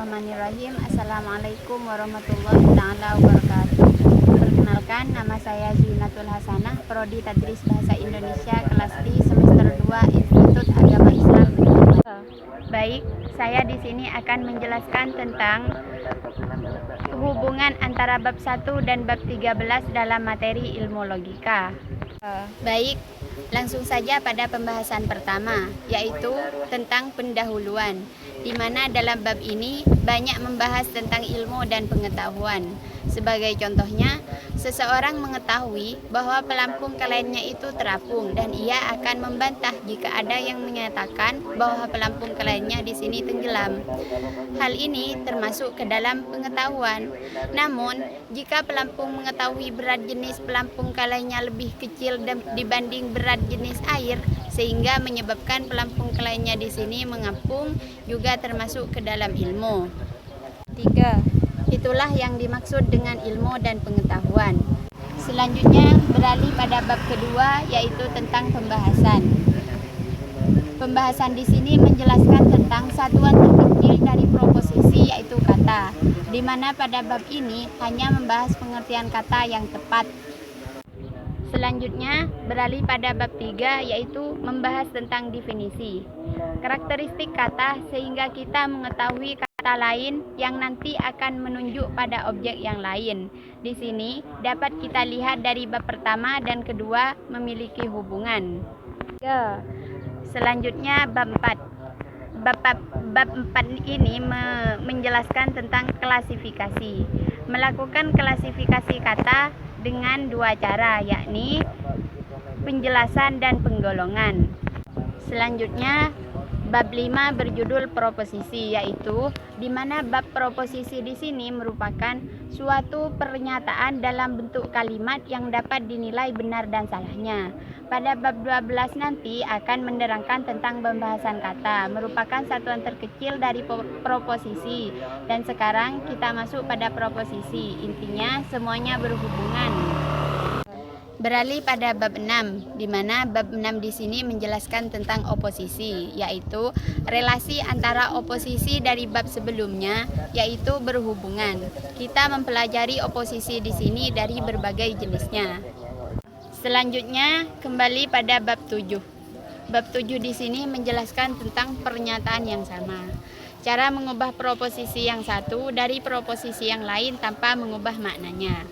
Bismillahirrahmanirrahim. Assalamualaikum warahmatullahi wabarakatuh. Perkenalkan, nama saya Zinatul Hasanah, Prodi Tadris Bahasa Indonesia kelas D semester 2 Institut Agama Islam. Baik, saya di sini akan menjelaskan tentang hubungan antara bab 1 dan bab 13 dalam materi ilmu logika. Baik, langsung saja pada pembahasan pertama, yaitu tentang pendahuluan, di mana dalam bab ini banyak membahas tentang ilmu dan pengetahuan. Sebagai contohnya, seseorang mengetahui bahwa pelampung kliennya itu terapung dan ia akan membantah jika ada yang menyatakan bahwa pelampung kliennya di sini tenggelam. Hal ini termasuk ke dalam pengetahuan. Namun, jika pelampung mengetahui berat jenis pelampung kliennya lebih kecil dibanding berat jenis air, sehingga menyebabkan pelampung kliennya di sini mengapung, juga termasuk ke dalam ilmu. 3. Itulah yang dimaksud dengan ilmu dan pengetahuan. Selanjutnya beralih pada bab kedua, yaitu tentang pembahasan. Pembahasan di sini menjelaskan tentang satuan terkecil dari proposisi, yaitu kata, di mana pada bab ini hanya membahas pengertian kata yang tepat. Selanjutnya beralih pada bab 3, yaitu membahas tentang definisi, karakteristik kata, sehingga kita mengetahui kata lain yang nanti akan menunjuk pada objek yang lain. Di sini dapat kita lihat dari bab pertama dan kedua memiliki hubungan. Selanjutnya bab 4. Bab 4 ini menjelaskan tentang klasifikasi. Melakukan klasifikasi kata dengan dua cara, yakni penjelasan dan penggolongan. Selanjutnya bab 5 berjudul proposisi, yaitu di mana bab proposisi di sini merupakan suatu pernyataan dalam bentuk kalimat yang dapat dinilai benar dan salahnya. Pada bab 12 nanti akan menerangkan tentang pembahasan kata, merupakan satuan terkecil dari proposisi. Dan sekarang kita masuk pada proposisi. Intinya semuanya berhubungan. Beralih pada bab 6, di mana bab 6 di sini menjelaskan tentang oposisi, yaitu relasi antara oposisi dari bab sebelumnya, yaitu berhubungan. Kita mempelajari oposisi di sini dari berbagai jenisnya. Selanjutnya kembali pada bab 7. Bab 7 di sini menjelaskan tentang pernyataan yang sama. Cara mengubah proposisi yang satu dari proposisi yang lain tanpa mengubah maknanya.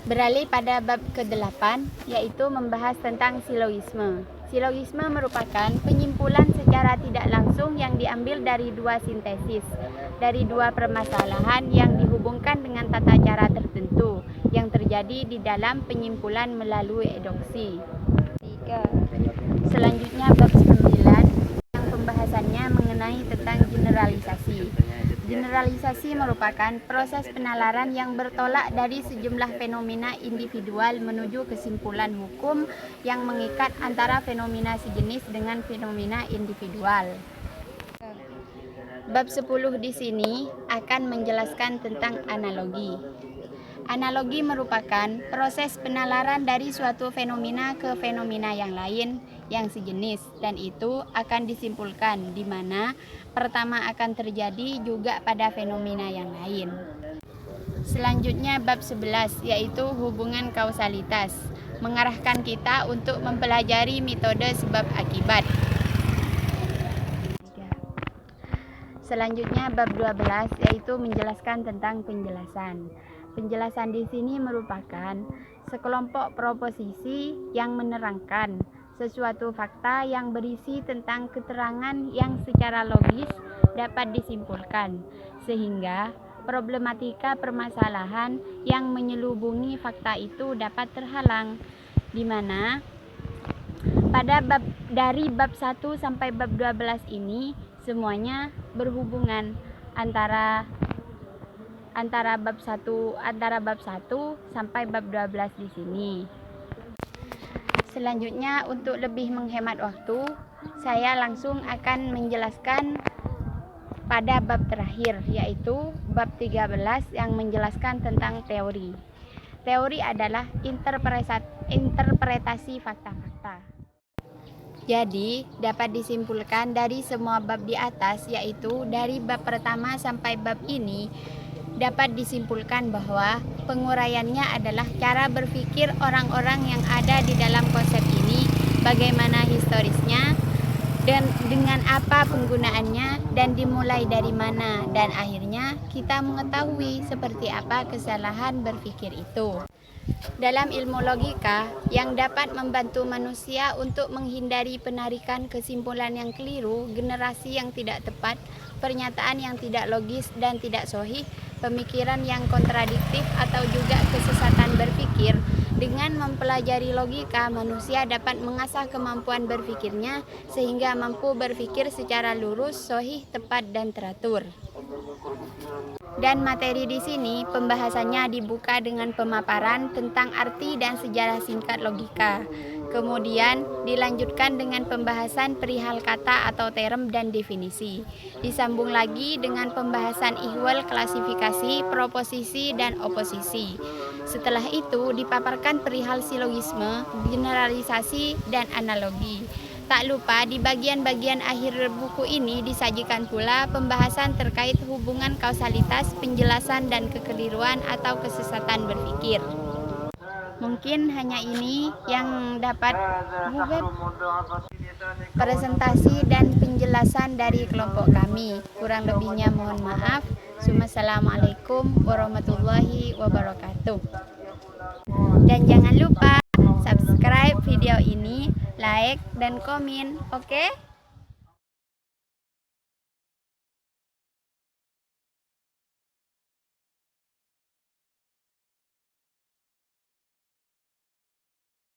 Beralih pada bab ke-8, yaitu membahas tentang silogisme. Silogisme merupakan penyimpulan secara tidak langsung yang diambil dari dua sintesis, dari dua permasalahan yang dihubungkan dengan tata cara tertentu yang terjadi di dalam penyimpulan melalui eduksi. 3. Selanjutnya bab 9 yang pembahasannya mengenai tentang generalisasi. Generalisasi merupakan proses penalaran yang bertolak dari sejumlah fenomena individual menuju kesimpulan hukum yang mengikat antara fenomena sejenis dengan fenomena individual. Bab 10 di sini akan menjelaskan tentang analogi. Analogi merupakan proses penalaran dari suatu fenomena ke fenomena yang lain yang sejenis, dan itu akan disimpulkan di mana pertama akan terjadi juga pada fenomena yang lain. Selanjutnya bab 11, yaitu hubungan kausalitas, mengarahkan kita untuk mempelajari metode sebab akibat. Selanjutnya bab 12, yaitu menjelaskan tentang penjelasan. Penjelasan di sini merupakan sekelompok proposisi yang menerangkan sesuatu fakta yang berisi tentang keterangan yang secara logis dapat disimpulkan, sehingga problematika permasalahan yang menyelubungi fakta itu dapat terhalang, di mana dari bab 1 sampai bab 12 ini semuanya berhubungan antara bab 1 sampai bab 12 di sini. Selanjutnya, untuk lebih menghemat waktu, saya langsung akan menjelaskan pada bab terakhir, yaitu bab 13 yang menjelaskan tentang teori. Teori adalah interpretasi fakta-fakta. Jadi, dapat disimpulkan dari semua bab di atas, yaitu dari bab pertama sampai bab ini, dapat disimpulkan bahwa penguraiannya adalah cara berpikir orang-orang yang ada di dalam konsep ini, bagaimana historisnya, dan dengan apa penggunaannya, dan dimulai dari mana, dan akhirnya kita mengetahui seperti apa kesalahan berpikir itu. Dalam ilmu logika, yang dapat membantu manusia untuk menghindari penarikan kesimpulan yang keliru, generasi yang tidak tepat, pernyataan yang tidak logis dan tidak sahih, pemikiran yang kontradiktif atau juga kesesatan berpikir. Dengan mempelajari logika, manusia dapat mengasah kemampuan berpikirnya sehingga mampu berpikir secara lurus, sahih, tepat, dan teratur. Dan materi di sini pembahasannya dibuka dengan pemaparan tentang arti dan sejarah singkat logika. Kemudian dilanjutkan dengan pembahasan perihal kata atau term dan definisi. Disambung lagi dengan pembahasan ihwal, klasifikasi, proposisi, dan oposisi. Setelah itu dipaparkan perihal silogisme, generalisasi, dan analogi. Tak lupa di bagian-bagian akhir buku ini disajikan pula pembahasan terkait hubungan kausalitas, penjelasan dan kekeliruan atau kesesatan berpikir. Mungkin hanya ini yang dapat presentasi dan penjelasan dari kelompok kami. Kurang lebihnya mohon maaf. Assalamualaikum warahmatullahi wabarakatuh. Dan jangan lupa subscribe video ini, like, dan komen, oke?